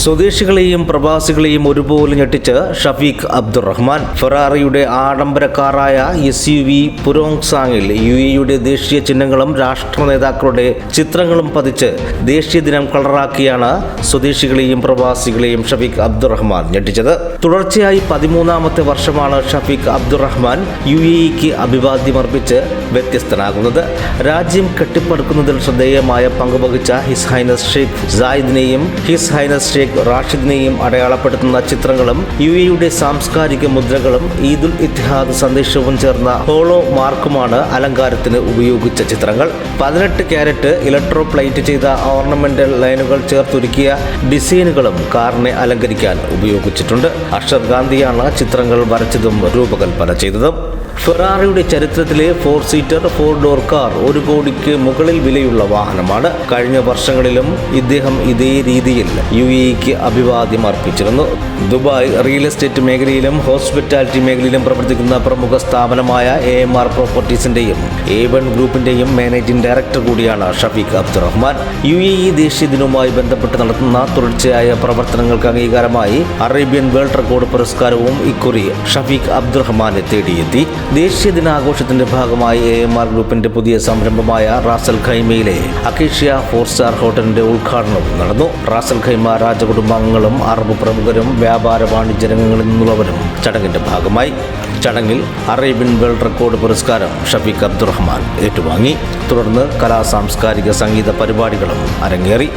സ്വദേശികളെയും പ്രവാസികളെയും ഒരുപോലെ ഞെട്ടിച്ച് ഷഫീഖ് അബ്ദുറഹ്മാൻ. ഫെറാറിയുടെ ആഡംബര കാറായ SUV പുരോങ്സാങ്ങിൽ UAEയുടെ ദേശീയ ചിഹ്നങ്ങളും രാഷ്ട്ര നേതാക്കളുടെ ചിത്രങ്ങളും പതിച്ച് ദേശീയ ദിനം കളറാക്കിയാണ് സ്വദേശികളെയും പ്രവാസികളെയും ഷഫീഖ് അബ്ദുറഹ്മാൻ ഞെട്ടിച്ചത്. തുടർച്ചയായി 13ാമത്തെ വർഷമാണ് ഷഫീഖ് അബ്ദുറഹ്മാൻ UAEക്ക് അഭിവാദ്യമർപ്പിച്ച് വ്യത്യസ്തനാകുന്നത്. രാജ്യം കെട്ടിപ്പടുക്കുന്നതിൽ ശ്രദ്ധേയമായ പങ്കുവഹിച്ച ഹിസ് ഹൈനസ് ഷെയ്ഖ് സായിദിനെയും ഹിസ് ഹൈനസ് ഷെയ്ഖ് റാഷിദിനെയും അടയാളപ്പെടുത്തുന്ന ചിത്രങ്ങളും UAEയുടെ സാംസ്കാരിക മുദ്രകളും ഈദുൽ ഇത്തിഹാദ് സന്ദേശവും ചേർന്ന ഹോളോ മാർക്കുമാണ് അലങ്കാരത്തിന് ഉപയോഗിച്ച ചിത്രങ്ങൾ. 18 ക്യാരറ്റ് ഇലക്ട്രോ പ്ലേറ്റ് ചെയ്ത ഓർണമെന്റൽ ലൈനുകൾ ചേർത്തൊരുക്കിയ ഡിസൈനുകളും കാറിനെ അലങ്കരിക്കാൻ ഉപയോഗിച്ചിട്ടുണ്ട്. അക്ഷർ ഗാന്ധിയാണ് ചിത്രങ്ങൾ വരച്ചതും രൂപകൽപ്പന ചെയ്തതും. ഫെറാറിയുടെ ചരിത്രത്തിലെ 4 സീറ്റർ 4 ഡോർ കാർ 1 കോടിക്ക് മുകളിൽ വിലയുള്ള വാഹനമാണ്. കഴിഞ്ഞ വർഷങ്ങളിലും ഇദ്ദേഹം ഇതേ രീതിയിൽ UAEക്ക് അഭിവാദ്യം അർപ്പിച്ചിരുന്നു. ദുബായ് റിയൽ എസ്റ്റേറ്റ് മേഖലയിലും ഹോസ്പിറ്റാലിറ്റി മേഖലയിലും പ്രവർത്തിക്കുന്ന പ്രമുഖ സ്ഥാപനമായ AMR പ്രോപ്പർട്ടീസിന്റെയും A1 ഗ്രൂപ്പിന്റെയും മാനേജിംഗ് ഡയറക്ടർ കൂടിയാണ് ഷഫീഖ് അബ്ദുറഹ്മാൻ. UAE ദേശീയ ദിനവുമായി ബന്ധപ്പെട്ട് നടത്തുന്ന തുടർച്ചയായ പ്രവർത്തനങ്ങൾക്ക് അംഗീകാരമായി അറേബ്യൻ വേൾഡ് റെക്കോർഡ് പുരസ്കാരവും ഇക്കുറി ഷഫീഖ് അബ്ദുറഹ്മാനെ തേടിയെത്തി. ദേശീയ ദിനാഘോഷത്തിന്റെ ഭാഗമായി AMR ഗ്രൂപ്പിന്റെ പുതിയ സംരംഭമായ റാസൽ ഖൈമയിലെ അക്കേഷ്യ 4 സ്റ്റാർ ഹോട്ടലിന്റെ ഉദ്ഘാടനവും നടന്നു. റാസൽ ഖൈമ രാജകുടുംബാംഗങ്ങളും അറബ് പ്രമുഖരും വ്യാപാര വാണിജ്യ രംഗങ്ങളിൽ നിന്നുള്ളവരും ചടങ്ങിന്റെ ഭാഗമായി. ചടങ്ങിൽ അറേബ്യൻ വേൾഡ് റെക്കോർഡ് പുരസ്കാരം ഷഫീഖ് അബ്ദുറഹ്മാൻ ഏറ്റുവാങ്ങി. തുടർന്ന് സാംസ്കാരിക സംഗീത പരിപാടികളും അരങ്ങേറി.